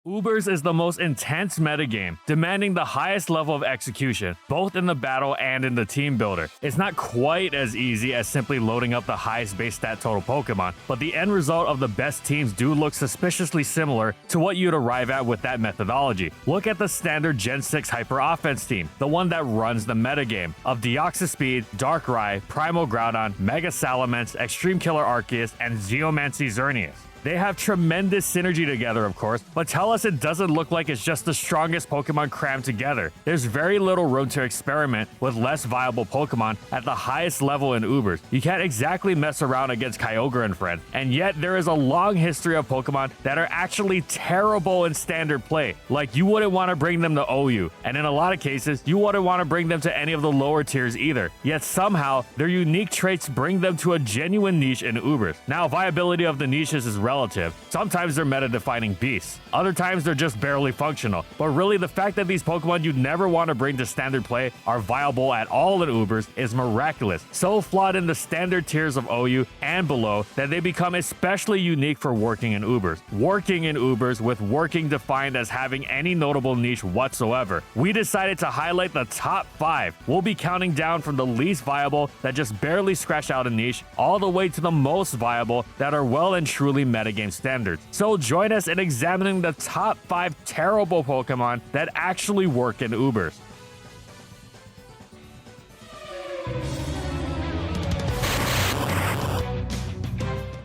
Ubers is the most intense metagame, demanding the highest level of execution, both in the battle and in the team builder. It's not quite as easy as simply loading up the highest base stat total Pokemon, but the end result of the best teams do look suspiciously similar to what you'd arrive at with that methodology. Look at the standard Gen 6 Hyper Offense team, the one that runs the metagame, of Deoxyspeed, Darkrai, Primal Groudon, Mega Salamence, Extreme Killer Arceus, and Geomancy Xerneas. They have tremendous synergy together, of course, but tell us it doesn't look like it's just the strongest Pokemon crammed together. There's very little room to experiment with less viable Pokemon at the highest level in Ubers. You can't exactly mess around against Kyogre and friends, and yet there is a long history of Pokemon that are actually terrible in standard play. Like, you wouldn't want to bring them to OU, and in a lot of cases, you wouldn't want to bring them to any of the lower tiers either. Yet somehow, their unique traits bring them to a genuine niche in Ubers. Now, viability of the niches is relative. Sometimes they're meta-defining beasts. Other times they're just barely functional. But really, the fact that these Pokemon you never want to bring to standard play are viable at all in Ubers is miraculous. So flawed in the standard tiers of OU and below that they become especially unique for working in Ubers. Working in Ubers with working defined as having any notable niche whatsoever. We decided to highlight the top 5. We'll be counting down from the least viable that just barely scratch out a niche all the way to the most viable that are well and truly metagame standards. So join us in examining the top 5 terrible Pokemon that actually work in Ubers.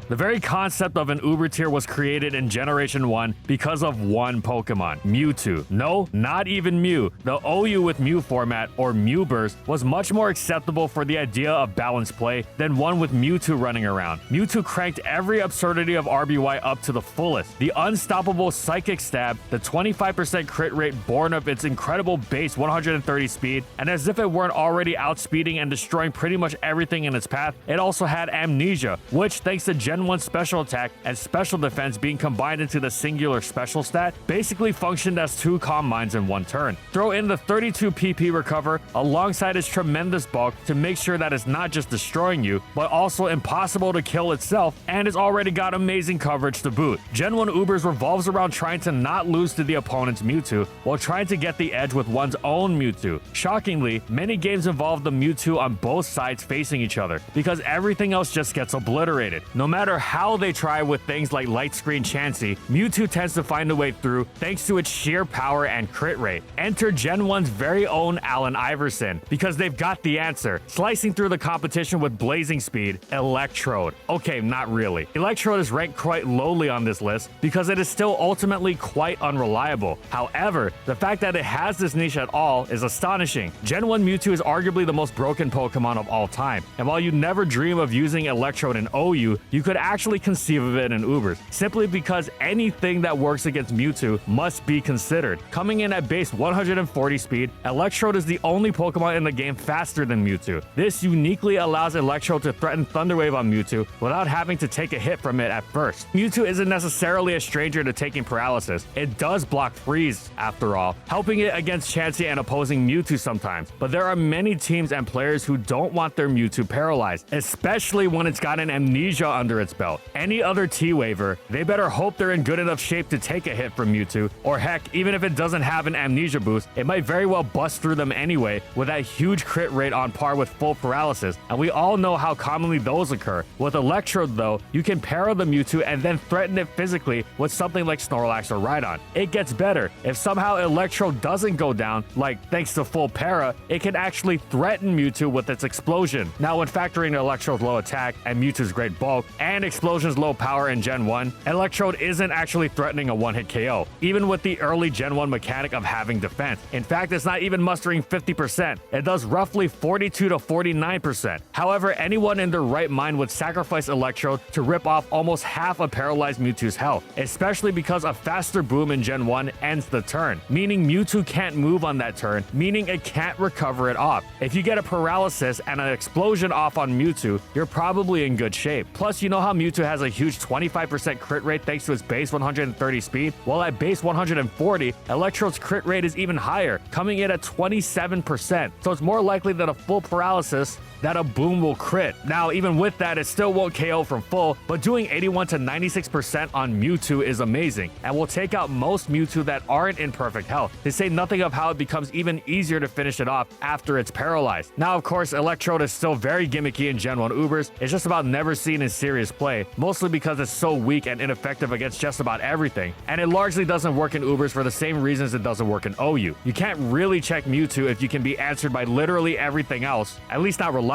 The very concept of an Uber tier was created in Generation 1 because of one Pokemon, Mewtwo. No, not even Mew. The OU with Mew format, or Mewburst, was much more acceptable for the idea of balanced play than one with Mewtwo running around. Mewtwo cranked every absurdity of RBY up to the fullest. The unstoppable Psychic Stab, the 25% crit rate born of its incredible base 130 speed, and as if it weren't already outspeeding and destroying pretty much everything in its path, it also had Amnesia, which, thanks to Gen 1 special attack and special defense being combined into the singular special stat, basically functioned as 2 Calm Minds in one turn. Throw in the 32 PP recover alongside its tremendous bulk to make sure that it's not just destroying you, but also impossible to kill itself, and it's already got amazing coverage to boot. Gen 1 Ubers revolves around trying to not lose to the opponent's Mewtwo while trying to get the edge with one's own Mewtwo. Shockingly, many games involve the Mewtwo on both sides facing each other, because everything else just gets obliterated. No matter how they try with things like Light Screen Chansey, Mewtwo tends to find a way through thanks to its sheer power and crit rate. Enter Gen 1's very own Allen Iverson, because they've got the answer, slicing through the competition with blazing speed, Electrode. Okay, not really. Electrode is ranked quite lowly on this list because it is still ultimately quite unreliable. However, the fact that it has this niche at all is astonishing. Gen 1 Mewtwo is arguably the most broken Pokemon of all time, and while you never dream of using Electrode in OU, you could actually conceive of it in Ubers, simply because anything that works against Mewtwo must be considered. Coming in at base 140 speed, Electrode is the only Pokemon in the game faster than Mewtwo. This uniquely allows Electrode to threaten Thunder Wave on Mewtwo without having to take a hit from it at first. Mewtwo isn't necessarily a stranger to taking paralysis. It does block freeze, after all, helping it against Chansey and opposing Mewtwo sometimes. But there are many teams and players who don't want their Mewtwo paralyzed, especially when it's got an Amnesia under its belt. Any other T-Waver, they better hope they're in good enough shape to take a hit from Mewtwo, or heck, even if it doesn't have an Amnesia boost, it might very well bust through them anyway with that huge crit rate on par with full paralysis, and we all know how commonly those occur. With Electrode though, you can para the Mewtwo and then threaten it physically with something like Snorlax or Rhydon. It gets better. If somehow Electrode doesn't go down, like thanks to full para, it can actually threaten Mewtwo with its explosion. Now, when factoring Electrode's low attack and Mewtwo's great bulk and Explosion's low power in Gen 1, Electrode isn't actually threatening a one-hit KO, even with the early Gen 1 mechanic of having defense. In fact, it's not even mustering 50%. It does roughly 42 to 49%. However, anyone in their right mind would sacrifice Electrode to rip off almost half of paralyzed Mewtwo's health, especially because a faster boom in Gen 1 ends the turn, meaning Mewtwo can't move on that turn, meaning it can't recover it off. If you get a paralysis and an explosion off on Mewtwo, you're probably in good shape. Plus, you know how Mewtwo has a huge 25% crit rate thanks to its base 130 speed? Well, at base 140, Electrode's crit rate is even higher, coming in at 27%. So it's more likely than a full paralysis that a boom will crit. Now, even with that, it still won't KO from full, but doing 81 to 96% on Mewtwo is amazing, and will take out most Mewtwo that aren't in perfect health, to say nothing of how it becomes even easier to finish it off after it's paralyzed. Now, of course, Electrode is still very gimmicky in Gen 1 Ubers. It's just about never seen in serious play, mostly because it's so weak and ineffective against just about everything, and it largely doesn't work in Ubers for the same reasons it doesn't work in OU. You can't really check Mewtwo if you can be answered by literally everything else, at least not reliably.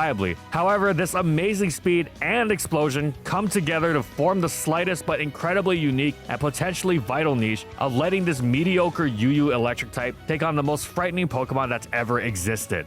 However, this amazing speed and explosion come together to form the slightest but incredibly unique and potentially vital niche of letting this mediocre UU electric type take on the most frightening Pokemon that's ever existed.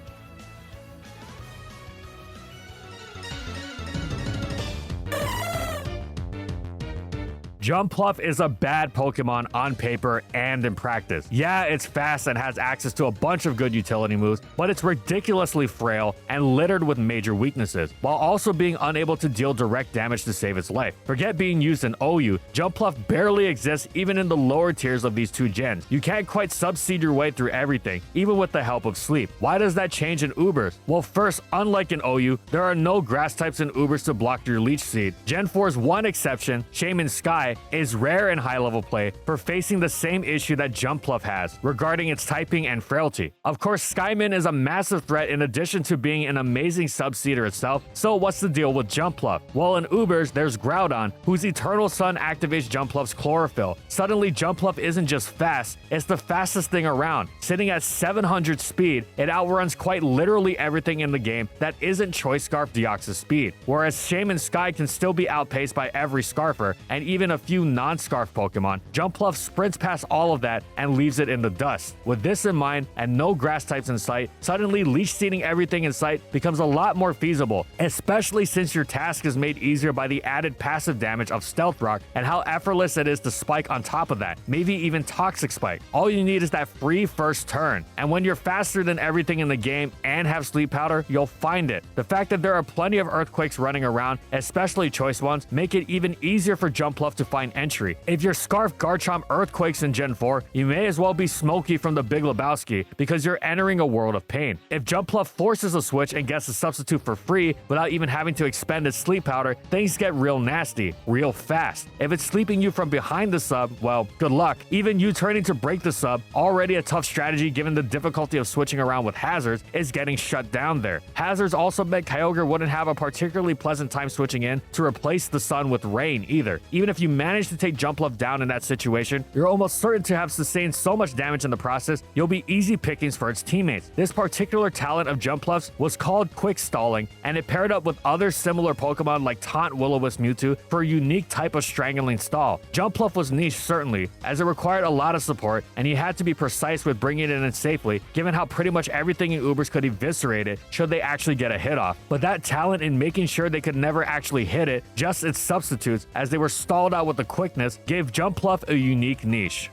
Jumpluff is a bad Pokemon on paper and in practice. Yeah, it's fast and has access to a bunch of good utility moves, but it's ridiculously frail and littered with major weaknesses, while also being unable to deal direct damage to save its life. Forget being used in OU, Jumpluff barely exists even in the lower tiers of these two gens. You can't quite subseed your way through everything, even with the help of sleep. Why does that change in Ubers? Well, first, unlike in OU, there are no grass types in Ubers to block your Leech Seed. Gen 4's one exception, Shaman Sky, is rare in high-level play for facing the same issue that Jumpluff has regarding its typing and frailty. Of course, Skyman is a massive threat in addition to being an amazing subseeder itself, so what's the deal with Jumpluff? Well, in Ubers, there's Groudon, whose Eternal Sun activates Jumpluff's Chlorophyll. Suddenly, Jumpluff isn't just fast, it's the fastest thing around. Sitting at 700 speed, it outruns quite literally everything in the game that isn't Choice Scarf Deoxys speed, whereas Shaman Sky can still be outpaced by every Scarfer, and even a few non-Scarf Pokemon. Jumpluff sprints past all of that and leaves it in the dust. With this in mind, and no grass types in sight, suddenly Leech Seeding everything in sight becomes a lot more feasible, especially since your task is made easier by the added passive damage of Stealth Rock and how effortless it is to spike on top of that, maybe even Toxic Spike. All you need is that free first turn, and when you're faster than everything in the game and have Sleep Powder, you'll find it. The fact that there are plenty of Earthquakes running around, especially choice ones, make it even easier for Jumpluff to find entry. If your Scarf Garchomp Earthquakes in Gen 4, you may as well be Smokey from the Big Lebowski because you're entering a world of pain. If Jumpluff forces a switch and gets a substitute for free without even having to expend its Sleep Powder, things get real nasty, real fast. If it's sleeping you from behind the sub, well, good luck. Even you turning to break the sub, already a tough strategy given the difficulty of switching around with hazards, is getting shut down there. Hazards also meant Kyogre wouldn't have a particularly pleasant time switching in to replace the sun with rain either. Even if you manage to take Jumpluff down in that situation, you're almost certain to have sustained so much damage in the process, you'll be easy pickings for its teammates. This particular talent of Jumpluff's was called Quick Stalling, and it paired up with other similar Pokemon like Taunt Will-O-Wisp Mewtwo for a unique type of strangling stall. Jumpluff was niche certainly, as it required a lot of support, and you had to be precise with bringing it in safely, given how pretty much everything in Ubers could eviscerate it should they actually get a hit off. But that talent in making sure they could never actually hit it, just its substitutes, as they were stalled out with the quickness, gave Jumpluff a unique niche.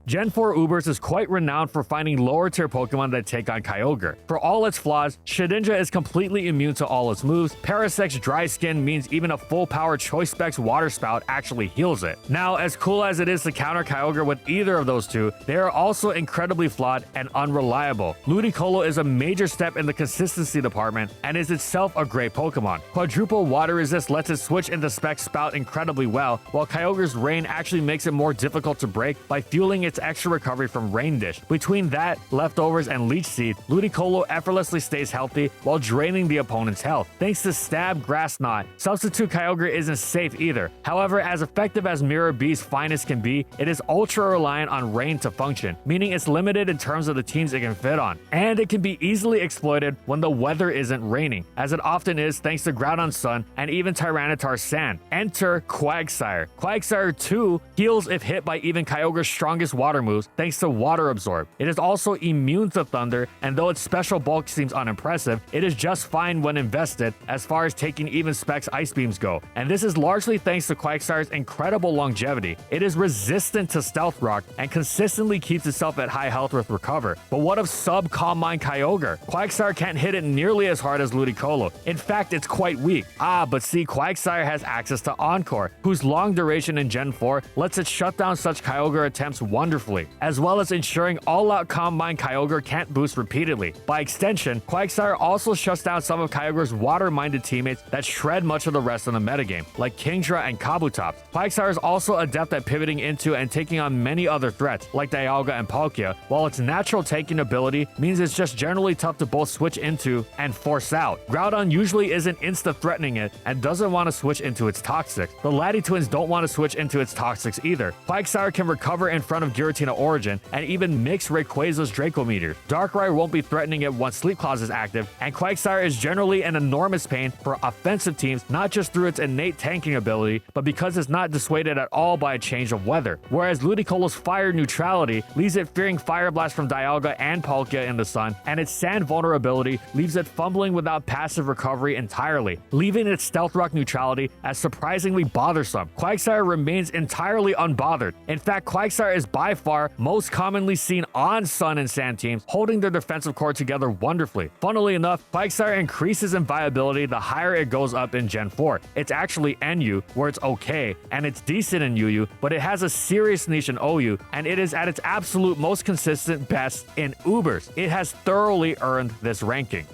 Gen 4 Ubers is quite renowned for finding lower tier Pokemon that take on Kyogre. For all its flaws, Shedinja is completely immune to all its moves. Parasec's dry skin means even a full power Choice Specs Water Spout actually heals it. Now, as cool as it is to counter Kyogre with either of those two, they are also incredibly flawed and unreliable. Ludicolo is a major step in the consistency department and is itself a great Pokemon. Quadruple Water Resist lets it switch into Spec Spout incredibly well, while Kyogre's Rain actually makes it more difficult to break by fueling its extra recovery from Rain Dish. Between that, Leftovers, and Leech Seed, Ludicolo effortlessly stays healthy while draining the opponent's health. Thanks to Stab, Grass Knot, Substitute Kyogre isn't safe either. However, as effective as Mirror B's finest can be, it is ultra reliant on rain to function, meaning it's limited in terms of the teams it can fit on. And it can be easily exploited when the weather isn't raining, as it often is thanks to Groudon Sun and even Tyranitar Sand. Enter Quagsire. Quagsire 2 heals if hit by even Kyogre's strongest water water moves thanks to Water Absorb. It is also immune to Thunder, and though its special bulk seems unimpressive, it is just fine when invested as far as taking even specs Ice Beams go. And this is largely thanks to Quagsire's incredible longevity. It is resistant to Stealth Rock and consistently keeps itself at high health with Recover. But what of sub Calm Mind Kyogre? Quagsire can't hit it nearly as hard as Ludicolo. In fact, it's quite weak. But see, Quagsire has access to Encore, whose long duration in Gen 4 lets it shut down such Kyogre attempts wonderfully, as well as ensuring all-out Calm Mind Kyogre can't boost repeatedly. By extension, Quagsire also shuts down some of Kyogre's water-minded teammates that shred much of the rest of the metagame, like Kingdra and Kabutops. Quagsire is also adept at pivoting into and taking on many other threats, like Dialga and Palkia, while its natural taking ability means it's just generally tough to both switch into and force out. Groudon usually isn't insta-threatening it and doesn't want to switch into its Toxic. The Lati twins don't want to switch into its Toxics either. Quagsire can recover in front of Giratina Origin and even mix Rayquaza's Draco Meteor. Darkrai won't be threatening it once Sleep Clause is active, and Quagsire is generally an enormous pain for offensive teams, not just through its innate tanking ability, but because it's not dissuaded at all by a change of weather. Whereas Ludicolo's Fire Neutrality leaves it fearing Fire Blast from Dialga and Palkia in the sun, and its Sand Vulnerability leaves it fumbling without passive recovery entirely, leaving its Stealth Rock neutrality as surprisingly bothersome. Quagsire remains entirely unbothered. In fact, Quagsire is by far most commonly seen on Sun and Sand teams, holding their defensive core together wonderfully. Funnily enough, Quagsire increases in viability the higher it goes up in Gen 4. It's actually NU, where it's okay, and it's decent in UU, but it has a serious niche in OU, and it is at its absolute most consistent best in Ubers. It has thoroughly earned this ranking.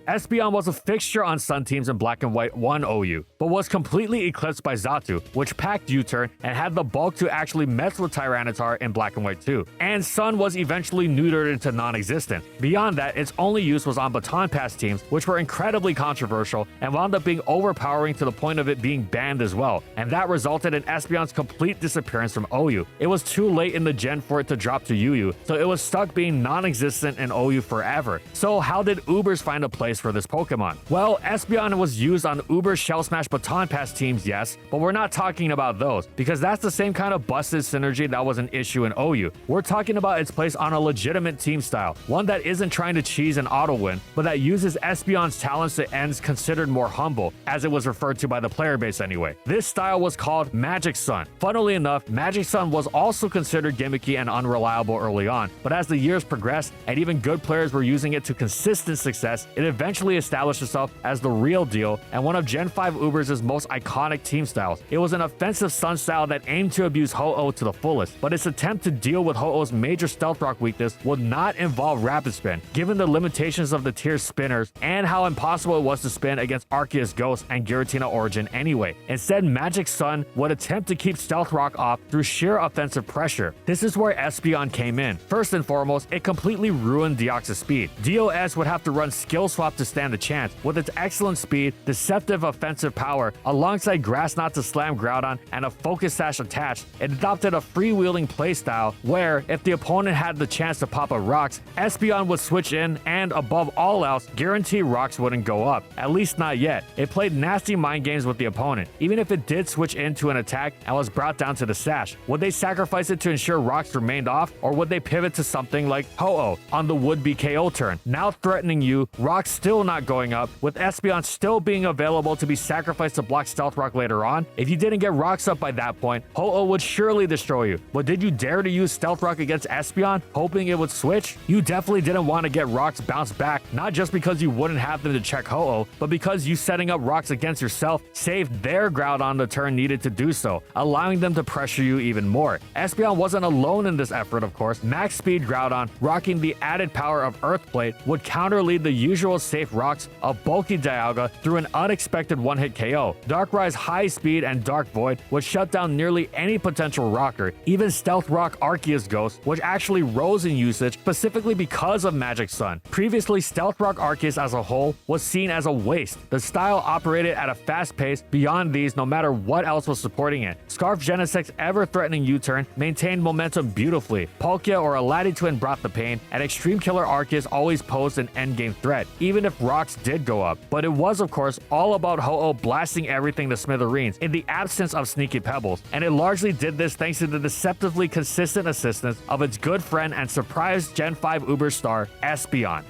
Espeon was a fixture on Sun teams in Black and White 1 OU, but was completely eclipsed by Xatu, which packed U-turn and had the bulk to actually mess with Tyranitar in Black and White 2. And Sun was eventually neutered into non-existence. Beyond that, its only use was on Baton Pass teams, which were incredibly controversial and wound up being overpowering to the point of it being banned as well, and that resulted in Espeon's complete disappearance from OU. It was too late in the gen for it to drop to UU, so it was stuck being non-existent in OU forever. So how did Ubers find a place for this Pokemon? Well, Espeon was used on Uber Shell Smash Baton Pass teams, yes, but we're not talking about those, because that's the same kind of busted synergy that was an issue in OU. We're talking about its place on a legitimate team style, one that isn't trying to cheese an auto win, but that uses Espeon's talents to ends considered more humble, as it was referred to by the player base anyway. This style was called Magic Sun. Funnily enough, Magic Sun was also considered gimmicky and unreliable early on, but as the years progressed and even good players were using it to consistent success, it eventually established itself as the real deal and one of Gen 5 Ubers' most iconic team styles. It was an offensive Sun style that aimed to abuse Ho-Oh to the fullest, but its attempt to deal with Ho-Oh's major Stealth Rock weakness would not involve Rapid Spin, given the limitations of the tier spinners and how impossible it was to spin against Arceus Ghost and Giratina Origin anyway. Instead, Magic Sun would attempt to keep Stealth Rock off through sheer offensive pressure. This is where Espeon came in. First and foremost, it completely ruined Deoxys speed. DOS would have to run Skill Swap to stand a chance. With its excellent speed, deceptive offensive power, alongside Grass Knot to slam Groudon and a Focus Sash attached, it adopted a freewheeling playstyle where, if the opponent had the chance to pop a Rocks, Espeon would switch in and, above all else, guarantee Rocks wouldn't go up. At least not yet. It played nasty mind games with the opponent. Even if it did switch into an attack and was brought down to the Sash, would they sacrifice it to ensure Rocks remained off, or would they pivot to something like Ho-Oh on the would-be KO turn, now threatening you, Rocks still not going up, with Espeon still being available to be sacrificed to block Stealth Rock later on? If you didn't get Rocks up by that point, Ho-Oh would surely destroy you. But did you dare to use Stealth Rock against Espeon, hoping it would switch? You definitely didn't want to get Rocks bounced back, not just because you wouldn't have them to check Ho-Oh, but because you setting up Rocks against yourself saved their Groudon the turn needed to do so, allowing them to pressure you even more. Espeon wasn't alone in this effort, of course. Max Speed Groudon, rocking the added power of Earthblade, would counterlead the usual safe Rocks of bulky Dialga through an unexpected one-hit KO. Darkrai's high speed and Dark Void would shut down nearly any potential rocker, even Stealth Rock Arceus Ghost, which actually rose in usage specifically because of Magic Sun. Previously, Stealth Rock Arceus as a whole was seen as a waste. The style operated at a fast pace beyond these no matter what else was supporting it. Scarf Genesec's ever-threatening U-turn maintained momentum beautifully. Palkia or Aladi Twin brought the pain, and Extreme Killer Arceus always posed an endgame threat, even if rocks did go up. But it was, of course, all about Ho-Oh blasting everything to smithereens in the absence of Sneaky Pebbles, and it largely did this thanks to the deceptively consistent assistance of its good friend and surprise Gen 5 Uber star, Espeon.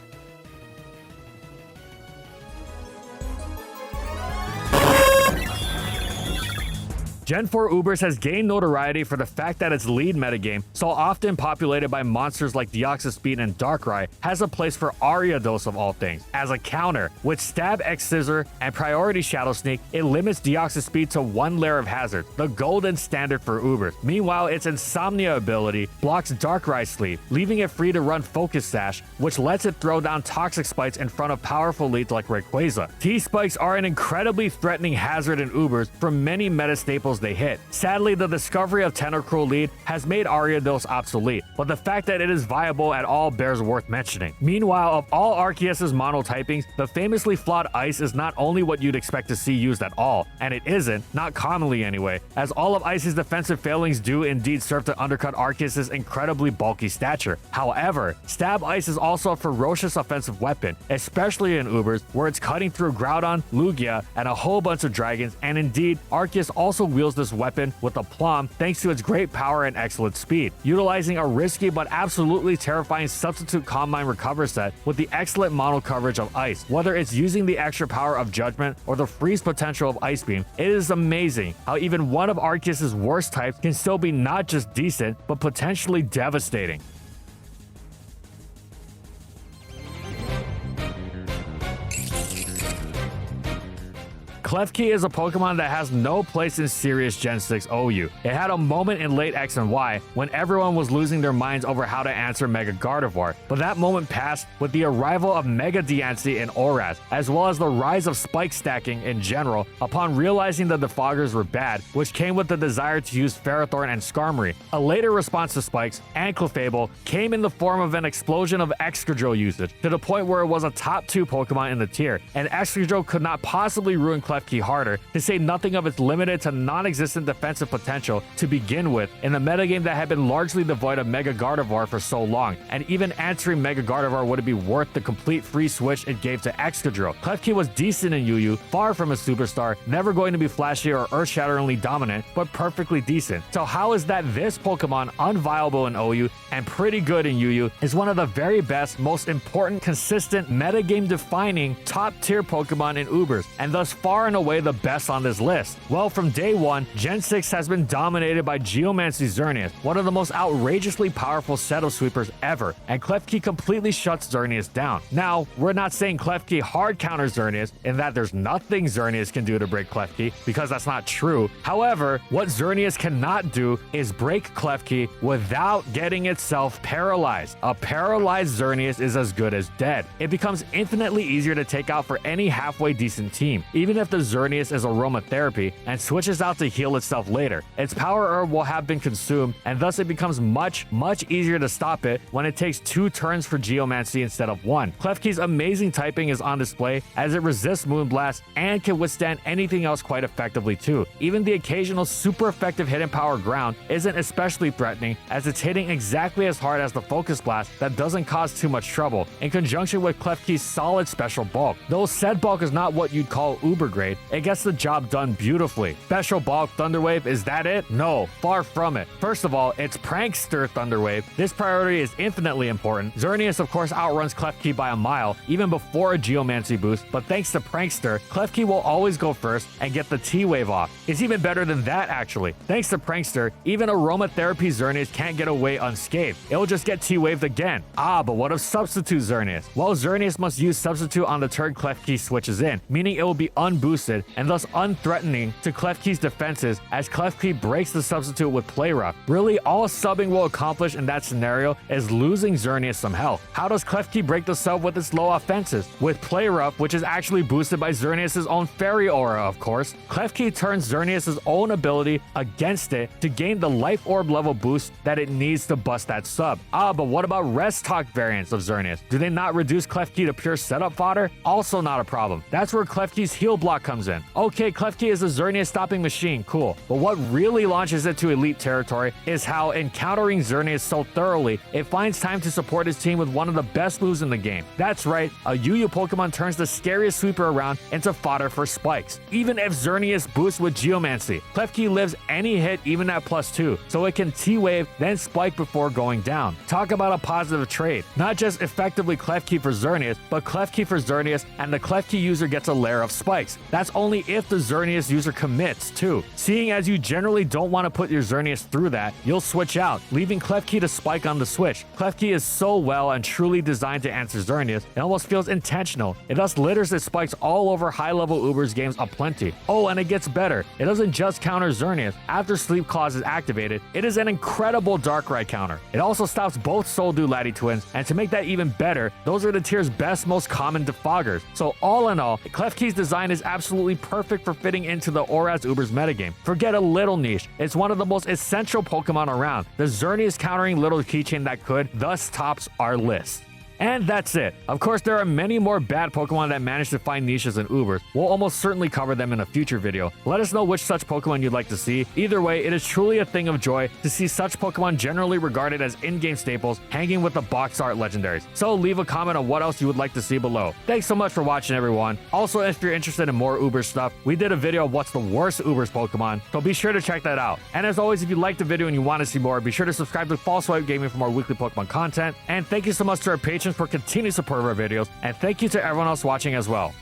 Gen 4 Ubers has gained notoriety for the fact that its lead metagame, so often populated by monsters like Deoxyspeed and Darkrai, has a place for Ariados of all things. As a counter, with Stab X Scissor and Priority Shadow Sneak, it limits Deoxyspeed to one layer of hazard, the golden standard for Ubers. Meanwhile, its Insomnia ability blocks Darkrai's sleep, leaving it free to run Focus Sash, which lets it throw down Toxic Spikes in front of powerful leads like Rayquaza. T-Spikes are an incredibly threatening hazard in Ubers for many meta staples they hit. Sadly, the discovery of Tentacruel lead has made Ariados obsolete, but the fact that it is viable at all bears worth mentioning. Meanwhile, of all Arceus' monotypings, the famously flawed Ice is not only what you'd expect to see used at all, and it isn't, not commonly anyway, as all of Ice's defensive failings do indeed serve to undercut Arceus' incredibly bulky stature. However, Stab Ice is also a ferocious offensive weapon, especially in Ubers, where it's cutting through Groudon, Lugia, and a whole bunch of dragons, and indeed, Arceus also wields this weapon with aplomb thanks to its great power and excellent speed, utilizing a risky but absolutely terrifying substitute Calm Mind recover set with the excellent mono coverage of Ice. Whether it's using the extra power of Judgment or the freeze potential of Ice Beam, it is amazing how even one of Arceus' worst types can still be not just decent, but potentially devastating. Klefki is a Pokemon that has no place in serious Gen 6 OU. It had a moment in late X and Y when everyone was losing their minds over how to answer Mega Gardevoir, but that moment passed with the arrival of Mega Diancie and Oras, as well as the rise of spike stacking in general upon realizing the defoggers were bad, which came with the desire to use Ferrothorn and Skarmory. A later response to spikes and Clefable came in the form of an explosion of Excadrill usage, to the point where it was a top 2 Pokemon in the tier, and Excadrill could not possibly ruin Klefki harder, to say nothing of its limited to non-existent defensive potential to begin with in a metagame that had been largely devoid of Mega Gardevoir for so long, and even answering Mega Gardevoir wouldn't be worth the complete free switch it gave to Excadrill. Klefki was decent in UU, far from a superstar, never going to be flashy or earth-shatteringly dominant, but perfectly decent. So how is that this Pokemon, unviable in OU and pretty good in UU, is one of the very best, most important, consistent, metagame-defining, top-tier Pokemon in Ubers, and thus far and away the best on this list? Well, from day one, Gen 6 has been dominated by Geomancy Xerneas, one of the most outrageously powerful set of sweepers ever, and Klefki completely shuts Xerneas down. Now, we're not saying Klefki hard counters Xerneas, in that there's nothing Xerneas can do to break Klefki, because that's not true. However, what Xerneas cannot do is break Klefki without getting itself paralyzed. A paralyzed Xerneas is as good as dead. It becomes infinitely easier to take out for any halfway decent team, even if the Xerneas is aromatherapy and switches out to heal itself later. Its power herb will have been consumed, and thus it becomes much easier to stop it when it takes 2 turns for Geomancy instead of 1. Klefki's amazing typing is on display as it resists Moonblast and can withstand anything else quite effectively too. Even the occasional super effective hidden power ground isn't especially threatening, as it's hitting exactly as hard as the Focus Blast that doesn't cause too much trouble, in conjunction with Klefki's solid special bulk. Though said bulk is not what you'd call uber grade, it gets the job done beautifully. Special bulk Thunderwave, is that it? No, far from it. First of all, it's Prankster Thunderwave. This priority is infinitely important. Xerneas of course outruns Klefki by a mile, even before a Geomancy boost, but thanks to Prankster, Klefki will always go first and get the T-Wave off. It's even better than that actually. Thanks to Prankster, even Aromatherapy Xerneas can't get away unscathed. It'll just get T-Waved again. But what of Substitute Xerneas? Well, Xerneas must use Substitute on the turn Klefki switches in, meaning it will be unboosted boosted and thus unthreatening to Klefki's defenses as Klefki breaks the substitute with Play Rough. Really, all subbing will accomplish in that scenario is losing Xerneas some health. How does Klefki break the sub with its low offenses? With Play Rough, which is actually boosted by Xerneas' own Fairy Aura, of course. Klefki turns Xerneas' own ability against it to gain the Life Orb level boost that it needs to bust that sub. But what about Rest Talk variants of Xerneas? Do they not reduce Klefki to pure setup fodder? Also not a problem. That's where Klefki's heal block comes in. Okay, Klefki is a Xerneas stopping machine, cool. But what really launches it to elite territory is how, encountering Xerneas so thoroughly, it finds time to support his team with one of the best moves in the game. That's right, a Yu Pokemon turns the scariest sweeper around into fodder for spikes. Even if Xerneas boosts with Geomancy, Klefki lives any hit even at +2, so it can T-Wave, then spike before going down. Talk about a positive trade. Not just effectively Klefki for Xerneas, but Klefki for Xerneas, and the Klefki user gets a layer of spikes. That's only if the Xerneas user commits, too. Seeing as you generally don't want to put your Xerneas through that, you'll switch out, leaving Klefki to spike on the switch. Klefki is so well and truly designed to answer Xerneas, it almost feels intentional. It thus litters its spikes all over high-level Uber's games aplenty. Oh, and it gets better. It doesn't just counter Xerneas. After Sleep Clause is activated, it is an incredible Darkrai counter. It also stops both Soldew Lati twins, and to make that even better, those are the tier's best, most common defoggers. So all in all, Klefki's design is absolutely perfect for fitting into the Oras Uber's metagame. Forget a little niche. It's one of the most essential Pokemon around. The Xerneas countering little keychain that could thus tops our list. And that's it. Of course, there are many more bad Pokemon that manage to find niches in Ubers. We'll almost certainly cover them in a future video. Let us know which such Pokemon you'd like to see. Either way, it is truly a thing of joy to see such Pokemon generally regarded as in-game staples hanging with the box art legendaries. So leave a comment on what else you would like to see below. Thanks so much for watching, everyone. Also, if you're interested in more Uber stuff, we did a video of what's the worst Ubers Pokemon, so be sure to check that out. And as always, if you liked the video and you want to see more, be sure to subscribe to False Swipe Gaming for more weekly Pokemon content. And thank you so much to our patrons for continued support of our videos, and thank you to everyone else watching as well.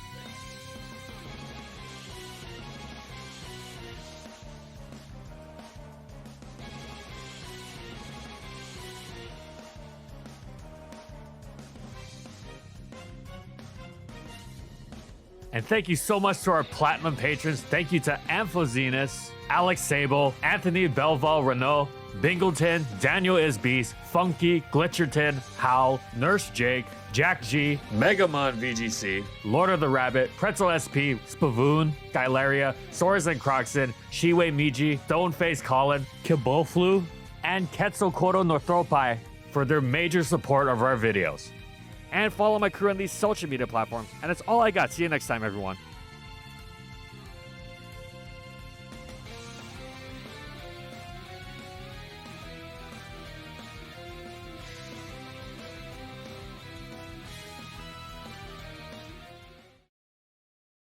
And thank you so much to our Platinum patrons. Thank you to Amphozenus, Alex Sable, Anthony Belval Renault, Bingleton, Daniel Isbeast, Funky, Glitcherton, Howl, Nurse Jake, Jack G, Megamon VGC, Lord of the Rabbit, Pretzel SP, Spavoon, Gylaria, Soras and Croxon, Shiwei Miji, Stoneface Colin, Kiboflu, and Quetzalcoatl Northropi for their major support of our videos. And follow my crew on these social media platforms. And that's all I got. See you next time, everyone.